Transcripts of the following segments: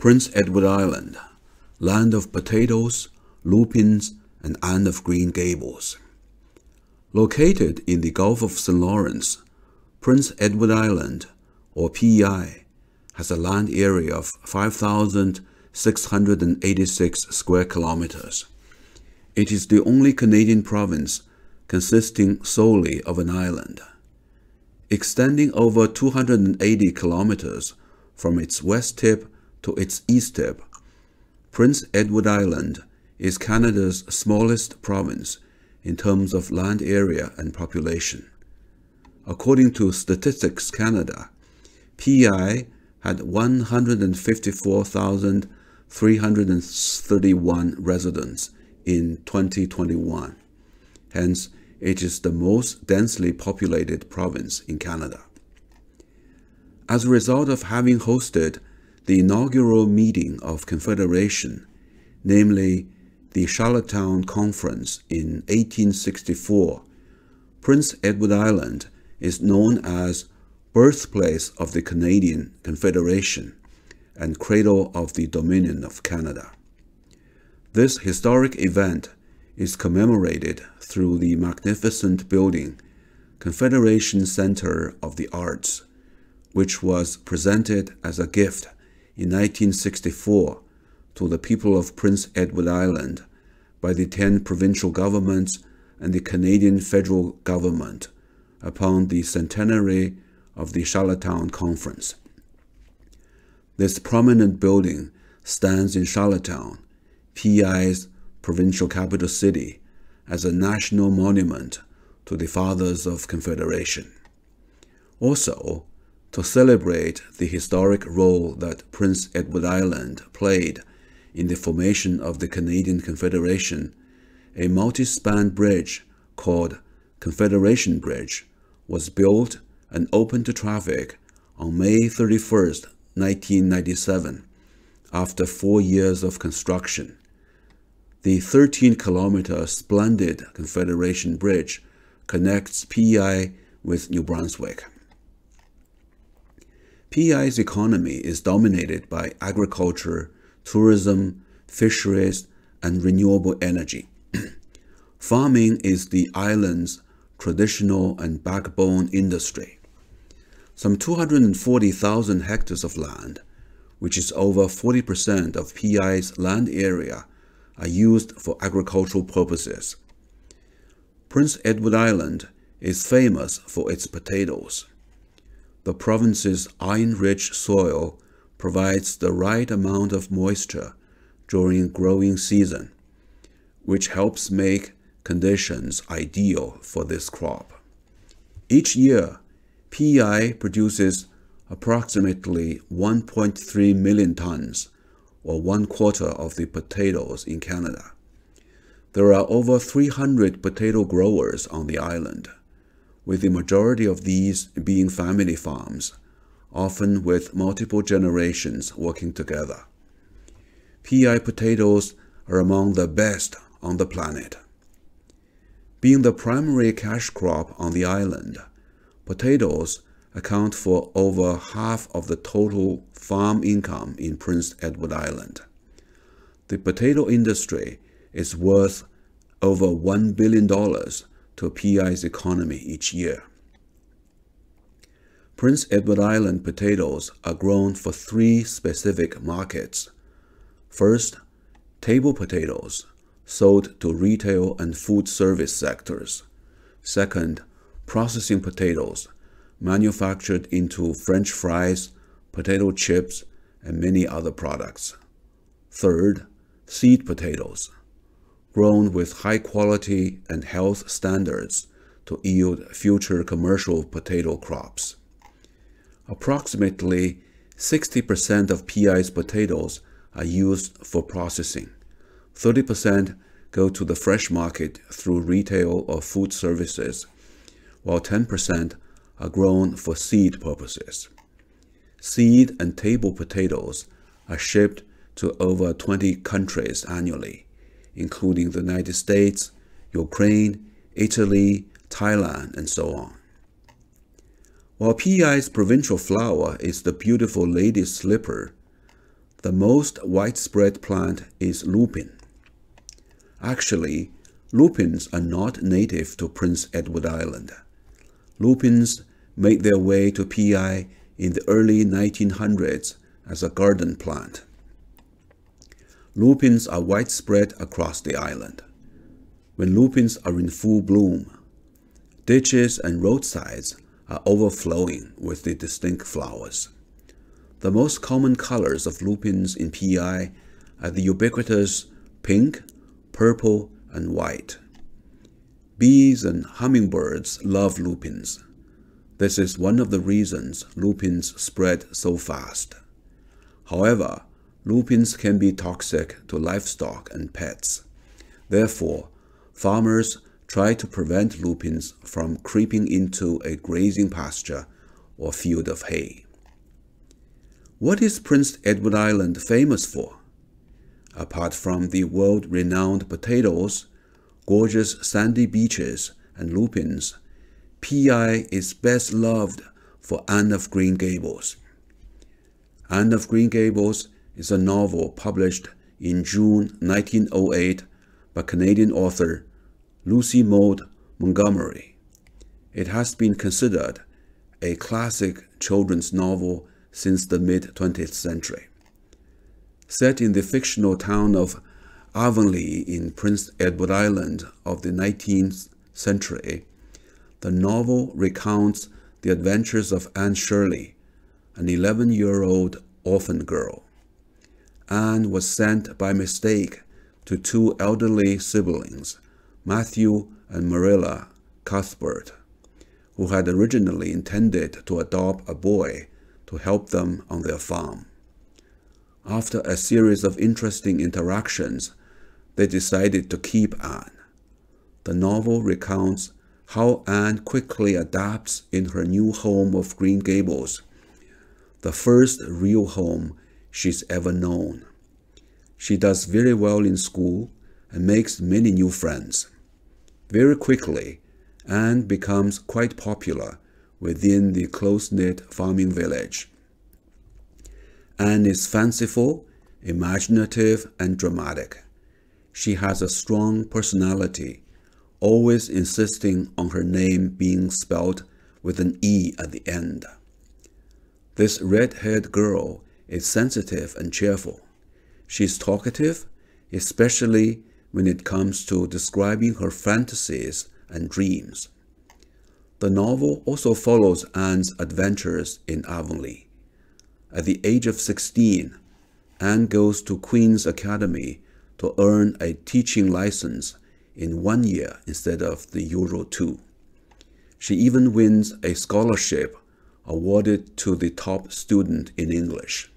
Prince Edward Island, land of potatoes, lupins, and of Green Gables. Located in the Gulf of St. Lawrence, Prince Edward Island, or PEI, has a land area of 5,686 square kilometers. It is the only Canadian province consisting solely of an island. Extending over 280 kilometers from its west tip to its east tip, Prince Edward Island is Canada's smallest province in terms of land area and population. According to Statistics Canada, PEI had 154,331 residents in 2021. Hence, it is the most densely populated province in Canada. As a result of having hosted the inaugural meeting of Confederation, namely the Charlottetown Conference in 1864, Prince Edward Island is known as birthplace of the Canadian Confederation and cradle of the Dominion of Canada. This historic event is commemorated through the magnificent building, Confederation Center of the Arts, which was presented as a gift in 1964 to the people of Prince Edward Island by the 10 provincial governments and the Canadian federal government upon the centenary of the Charlottetown Conference. This prominent building stands in Charlottetown, PEI's provincial capital city, as a national monument to the Fathers of Confederation. Also, to celebrate the historic role that Prince Edward Island played in the formation of the Canadian Confederation, a multi-span bridge called Confederation Bridge was built and opened to traffic on May 31, 1997, after 4 years of construction. The 13-kilometer splendid Confederation Bridge connects PEI with New Brunswick. PEI's economy is dominated by agriculture, tourism, fisheries, and renewable energy. Farming is the island's traditional and backbone industry. Some 240,000 hectares of land, which is over 40% of PEI's land area, are used for agricultural purposes. Prince Edward Island is famous for its potatoes. The province's iron-rich soil provides the right amount of moisture during growing season, which helps make conditions ideal for this crop. Each year, PEI produces approximately 1.3 million tons, or 1/4 of the potatoes in Canada. There are over 300 potato growers on the island, with the majority of these being family farms, often with multiple generations working together. PEI potatoes are among the best on the planet. Being the primary cash crop on the island, potatoes account for over half of the total farm income in Prince Edward Island. The potato industry is worth over $1 billion to PEI's economy each year. Prince Edward Island potatoes are grown for 3 specific markets. First, table potatoes, sold to retail and food service sectors. Second, processing potatoes, manufactured into French fries, potato chips, and many other products. Third, seed potatoes, grown with high quality and health standards to yield future commercial potato crops. Approximately 60% of PEI's potatoes are used for processing. 30% go to the fresh market through retail or food services, while 10% are grown for seed purposes. Seed and table potatoes are shipped to over 20 countries annually, including the United States, Ukraine, Italy, Thailand, and so on. While PEI's provincial flower is the beautiful Ladyslipper, The most widespread plant is lupin. Actually, lupins are not native to Prince Edward Island. Lupins made their way to PI in the early 1900s as a garden plant. Lupins are widespread across the island. When lupins are in full bloom, ditches and roadsides are overflowing with the distinct flowers. The most common colors of lupins in PI are the ubiquitous pink, purple, and white. Bees and hummingbirds love lupins. This is one of the reasons lupins spread so fast. However, lupins can be toxic to livestock and pets. Therefore, farmers try to prevent lupins from creeping into a grazing pasture or field of hay. What is Prince Edward Island famous for? Apart from the world-renowned potatoes, gorgeous sandy beaches, and lupins, PI is best loved for Anne of Green Gables. Anne of Green Gables is a novel published in June 1908 by Canadian author Lucy Maud Montgomery. It has been considered a classic children's novel since the mid-20th century. Set in the fictional town of Avonlea in Prince Edward Island of the 19th century, the novel recounts the adventures of Anne Shirley, an 11-year-old orphan girl. Anne was sent by mistake to two elderly siblings, Matthew and Marilla Cuthbert, who had originally intended to adopt a boy to help them on their farm. After a series of interesting interactions, they decided to keep Anne. The novel recounts how Anne quickly adapts in her new home of Green Gables, the first real home she's ever known. She does very well in school and makes many new friends. Very quickly, Anne becomes quite popular within the close-knit farming village. Anne is fanciful, imaginative, and dramatic. She has a strong personality, always insisting on her name being spelled with an E at the end. This red-haired girl is sensitive and cheerful. She's talkative, especially when it comes to describing her fantasies and dreams. The novel also follows Anne's adventures in Avonlea. At the age of 16, Anne goes to Queen's Academy to earn a teaching license in 1 year instead of the usual 2. She even wins a scholarship awarded to the top student in English.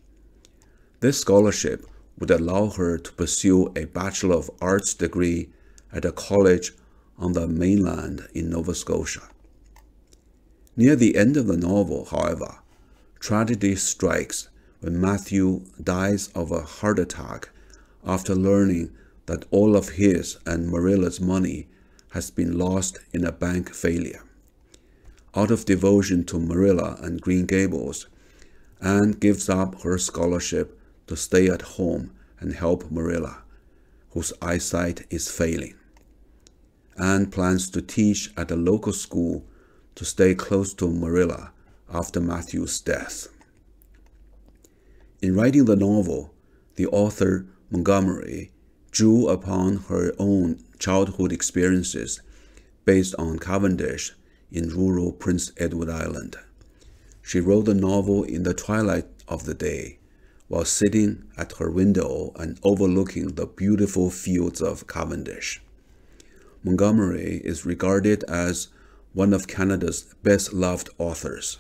This scholarship would allow her to pursue a Bachelor of Arts degree at a college on the mainland in Nova Scotia. Near the end of the novel, however, tragedy strikes when Matthew dies of a heart attack after learning that all of his and Marilla's money has been lost in a bank failure. Out of devotion to Marilla and Green Gables, Anne gives up her scholarship to stay at home and help Marilla, whose eyesight is failing. Anne plans to teach at a local school to stay close to Marilla after Matthew's death. In writing the novel, the author, Montgomery, drew upon her own childhood experiences based on Cavendish in rural Prince Edward Island. She wrote the novel in the twilight of the day, while sitting at her window and overlooking the beautiful fields of Cavendish. Montgomery is regarded as one of Canada's best-loved authors.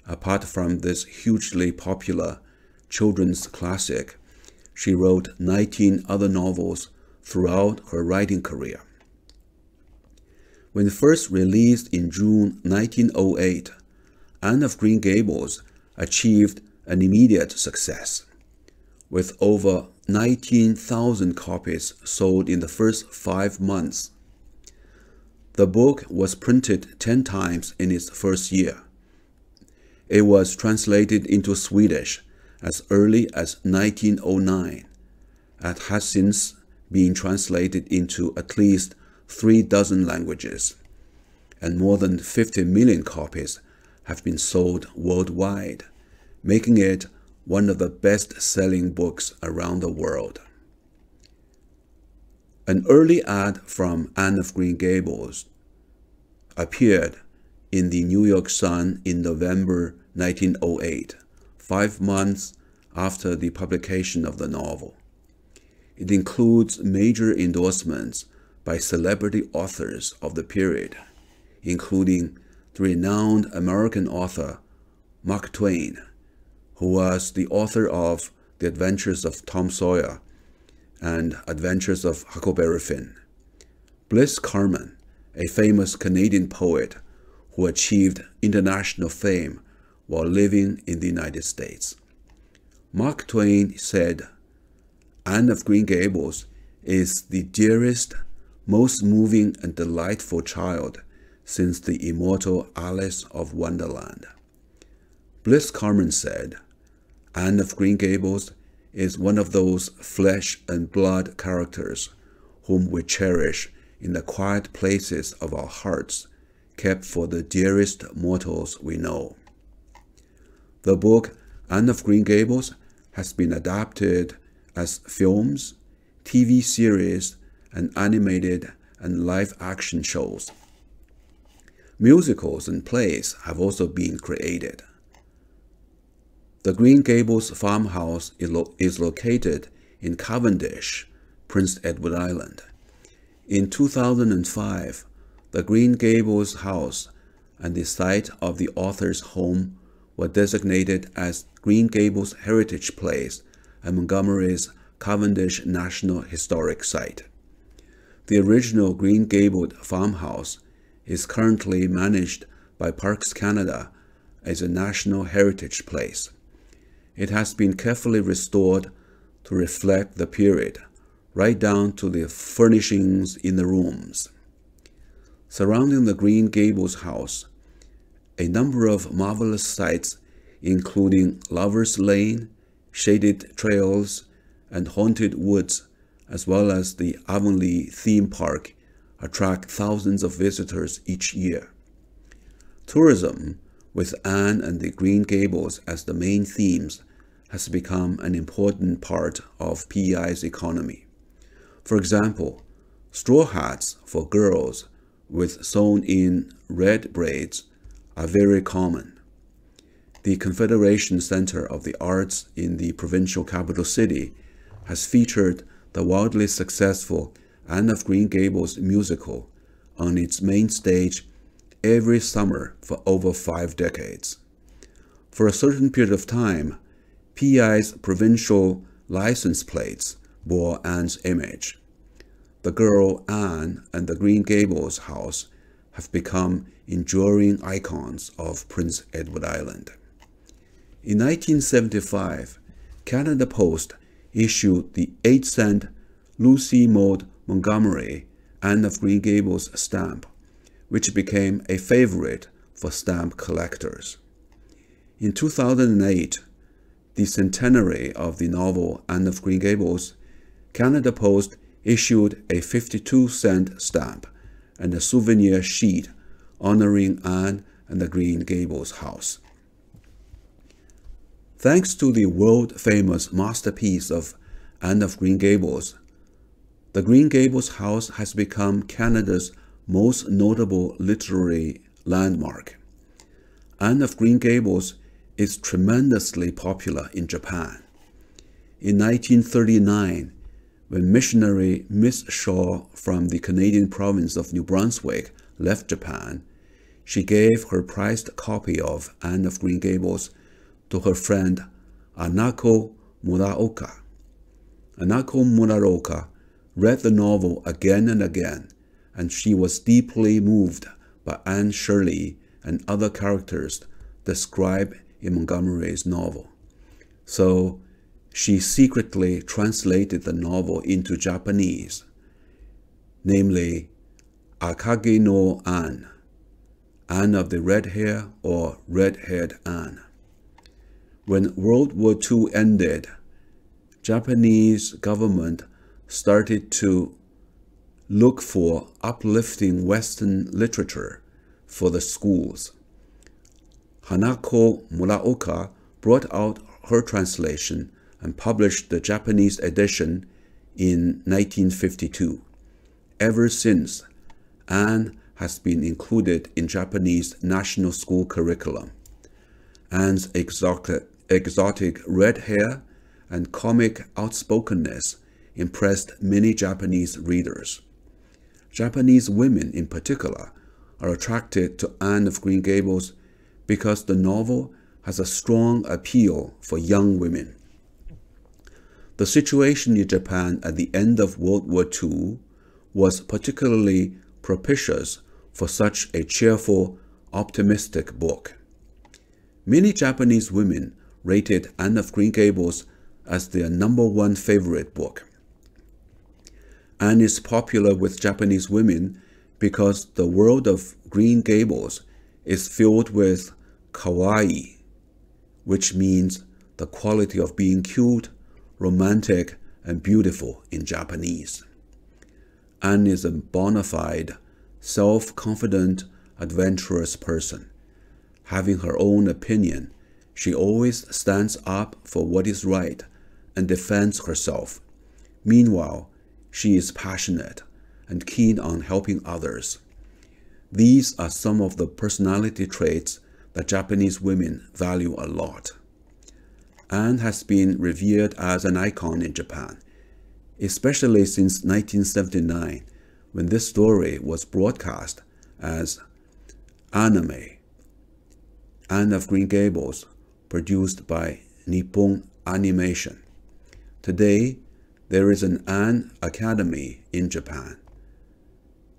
Apart from this hugely popular children's classic, she wrote 19 other novels throughout her writing career. When first released in June 1908, Anne of Green Gables achieved an immediate success, with over 19,000 copies sold in the first 5 months. The book was printed 10 times in its first year. It was translated into Swedish as early as 1909 and has since been translated into at least 36 languages, and more than 50 million copies have been sold worldwide, making it one of the best-selling books around the world. An early ad from Anne of Green Gables appeared in the New York Sun in November 1908, 5 months after the publication of the novel. It includes major endorsements by celebrity authors of the period, including the renowned American author Mark Twain, who was the author of The Adventures of Tom Sawyer and Adventures of Huckleberry Finn; Bliss Carman, a famous Canadian poet who achieved international fame while living in the United States. Mark Twain said, "Anne of Green Gables is the dearest, most moving and delightful child since the immortal Alice of Wonderland." Bliss Carman said, "Anne of Green Gables is one of those flesh and blood characters whom we cherish in the quiet places of our hearts, kept for the dearest mortals we know." The book Anne of Green Gables has been adapted as films, TV series, and animated and live-action shows. Musicals and plays have also been created. The Green Gables farmhouse is located in Cavendish, Prince Edward Island. In 2005, the Green Gables house and the site of the author's home were designated as Green Gables Heritage Place and Montgomery's Cavendish National Historic Site. The original Green Gables farmhouse is currently managed by Parks Canada as a National Heritage Place. It has been carefully restored to reflect the period, right down to the furnishings in the rooms. Surrounding the Green Gables house, a number of marvelous sights, including Lover's Lane, shaded trails, and haunted woods, as well as the Avonlea theme park, attract thousands of visitors each year. Tourism, with Anne and the Green Gables as the main themes, has become an important part of PEI's economy. For example, straw hats for girls with sewn-in red braids are very common. The Confederation Center of the Arts in the provincial capital city has featured the wildly successful Anne of Green Gables musical on its main stage every summer for over 5 decades. For a certain period of time, PEI's provincial license plates bore Anne's image. The girl Anne and the Green Gables house have become enduring icons of Prince Edward Island. In 1975, Canada Post issued the 8-cent Lucy Maud Montgomery Anne of Green Gables stamp, which became a favorite for stamp collectors. In 2008, the centenary of the novel Anne of Green Gables, Canada Post issued a 52-cent stamp and a souvenir sheet honoring Anne and the Green Gables house. Thanks to the world-famous masterpiece of Anne of Green Gables, the Green Gables house has become Canada's most notable literary landmark. Anne of Green Gables is tremendously popular in Japan. In 1939, when missionary Miss Shaw from the Canadian province of New Brunswick left Japan, she gave her prized copy of Anne of Green Gables to her friend Anako Muraoka. Anako Muraoka read the novel again and again, and she was deeply moved by Anne Shirley and other characters described in Montgomery's novel. So she secretly translated the novel into Japanese, namely Akage no Anne, Anne of the Red Hair or Red-Haired Anne. When World War II ended, Japanese government started to look for uplifting Western literature for the schools. Hanako Muraoka brought out her translation and published the Japanese edition in 1952. Ever since, Anne has been included in Japanese national school curriculum. Anne's exotic red hair and comic outspokenness impressed many Japanese readers. Japanese women in particular are attracted to Anne of Green Gables because the novel has a strong appeal for young women. The situation in Japan at the end of World War II was particularly propitious for such a cheerful, optimistic book. Many Japanese women rated Anne of Green Gables as their #1 favorite book. Anne is popular with Japanese women because the world of Green Gables is filled with kawaii, which means the quality of being cute, romantic, and beautiful in Japanese. Anne is a bona fide, self-confident, adventurous person. Having her own opinion, she always stands up for what is right and defends herself. Meanwhile, she is passionate and keen on helping others. These are some of the personality traits that Japanese women value a lot. Anne has been revered as an icon in Japan, especially since 1979, when this story was broadcast as anime, Anne of Green Gables, produced by Nippon Animation. Today, there is an Anne Academy in Japan,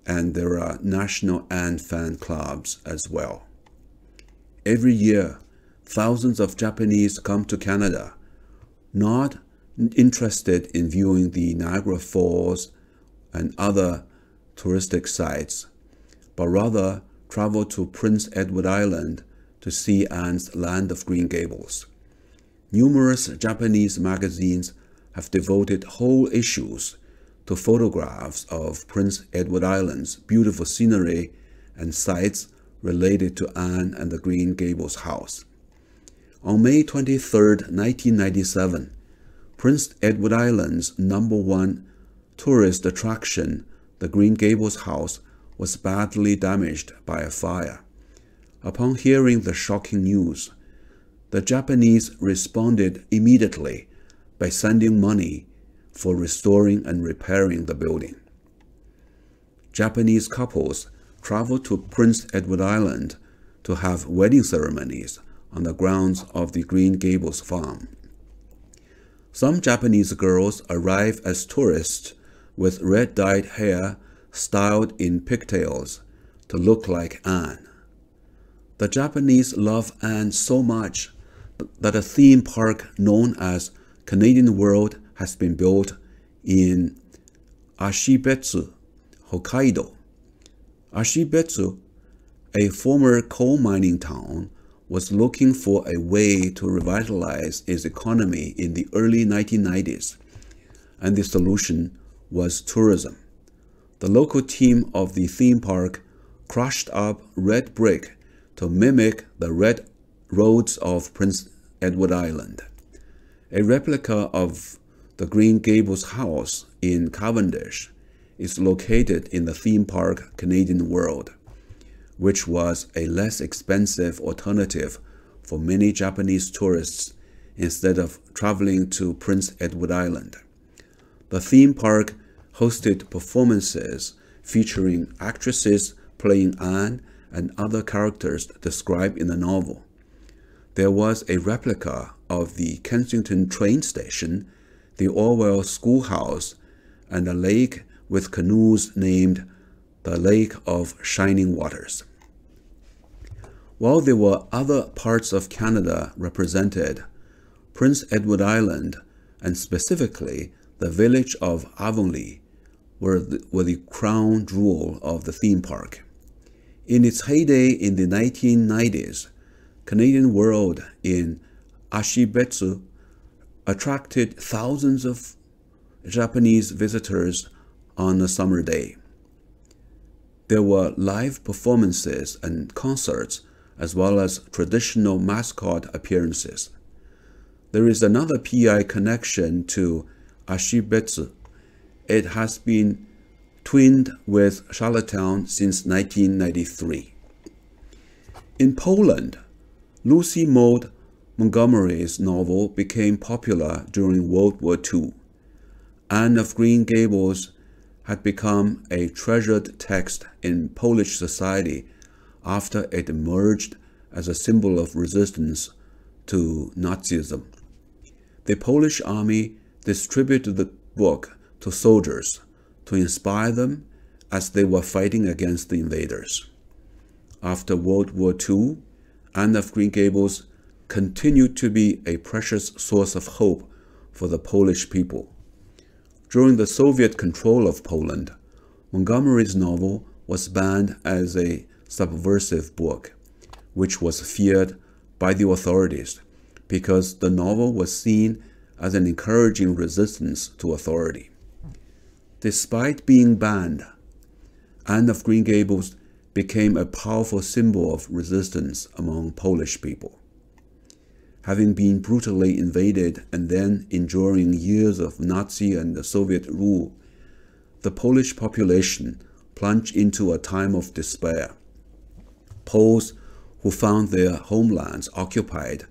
and there are national Anne fan clubs as well. Every year, thousands of Japanese come to Canada, not interested in viewing the Niagara Falls and other touristic sites, but rather travel to Prince Edward Island to see Anne's Land of Green Gables. Numerous Japanese magazines have devoted whole issues to photographs of Prince Edward Island's beautiful scenery and sites related to Anne and the Green Gables house. On May 23, 1997, Prince Edward Island's #1 tourist attraction, the Green Gables house, was badly damaged by a fire. Upon hearing the shocking news, the Japanese responded immediately by sending money for restoring and repairing the building. Japanese couples traveled to Prince Edward Island to have wedding ceremonies on the grounds of the Green Gables farm. Some Japanese girls arrive as tourists with red-dyed hair styled in pigtails to look like Anne. The Japanese love Anne so much that a theme park known as Canadian World has been built in Ashibetsu, Hokkaido. Ashibetsu, a former coal mining town, was looking for a way to revitalize its economy in the early 1990s, and the solution was tourism. The local team of the theme park crushed up red brick to mimic the red roads of Prince Edward Island. A replica of the Green Gables house in Cavendish is located in the theme park Canadian World, which was a less expensive alternative for many Japanese tourists instead of traveling to Prince Edward Island. The theme park hosted performances featuring actresses playing Anne and other characters described in the novel. There was a replica of the Kensington train station, the Orwell schoolhouse, and a lake with canoes named the Lake of Shining Waters. While there were other parts of Canada represented, Prince Edward Island, and specifically the village of Avonlea, were the crown jewel of the theme park. In its heyday in the 1990s, Canadian World in Ashibetsu attracted thousands of Japanese visitors on a summer day. There were live performances and concerts, as well as traditional mascot appearances. There is another PI connection to Ashibetsu. It has been twinned with Charlottetown since 1993. In Poland, Lucy Maud Montgomery's novel became popular during World War II. Anne of Green Gables had become a treasured text in Polish society after it emerged as a symbol of resistance to Nazism. The Polish army distributed the book to soldiers to inspire them as they were fighting against the invaders. After World War II, Anne of Green Gables continued to be a precious source of hope for the Polish people. During the Soviet control of Poland, Montgomery's novel was banned as a subversive book, which was feared by the authorities because the novel was seen as an encouraging resistance to authority. Despite being banned, Anne of Green Gables became a powerful symbol of resistance among Polish people. Having been brutally invaded and then enduring years of Nazi and Soviet rule, the Polish population plunged into a time of despair. Poles who found their homelands occupied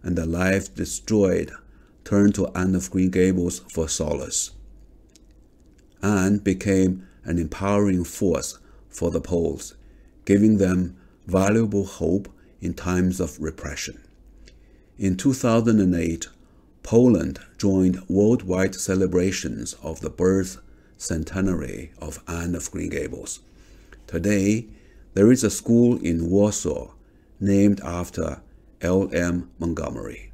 and their lives destroyed turned to Anne of Green Gables for solace. Anne became an empowering force for the Poles, giving them valuable hope in times of repression. In 2008, Poland joined worldwide celebrations of the birth centenary of Anne of Green Gables. Today, there is a school in Warsaw named after L.M. Montgomery.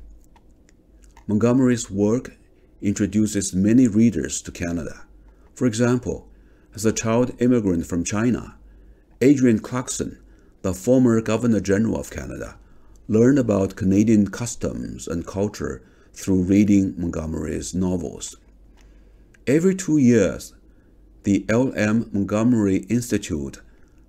Montgomery's work introduces many readers to Canada. For example, as a child immigrant from China, Adrienne Clarkson, the former Governor General of Canada, learned about Canadian customs and culture through reading Montgomery's novels. Every 2 years, the L.M. Montgomery Institute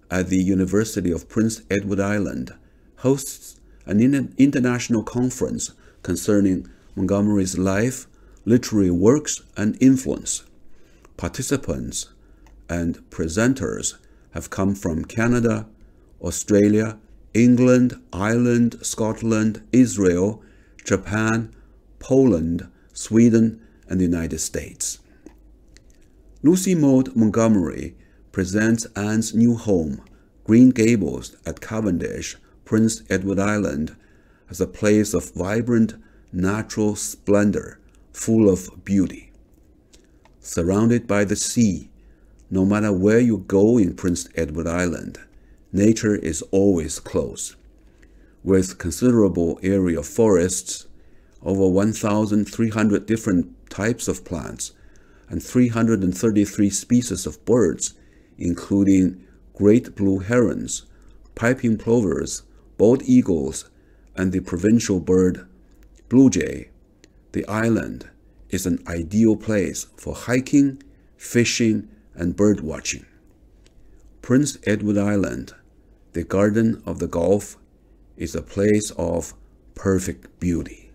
at the University of Prince Edward Island hosts an international conference concerning Montgomery's life, literary works, and influence. Participants and presenters have come from Canada, Australia, England, Ireland, Scotland, Israel, Japan, Poland, Sweden, and the United States. Lucy Maud Montgomery presents Anne's new home, Green Gables at Cavendish, Prince Edward Island, as a place of vibrant natural splendor, full of beauty. Surrounded by the sea, no matter where you go in Prince Edward Island, nature is always close. With considerable area of forests, over 1,300 different types of plants, and 333 species of birds, including great blue herons, piping plovers, bald eagles, and the provincial bird blue jay, the island is an ideal place for hiking, fishing, and bird watching. Prince Edward Island, the Garden of the Gulf, is a place of perfect beauty.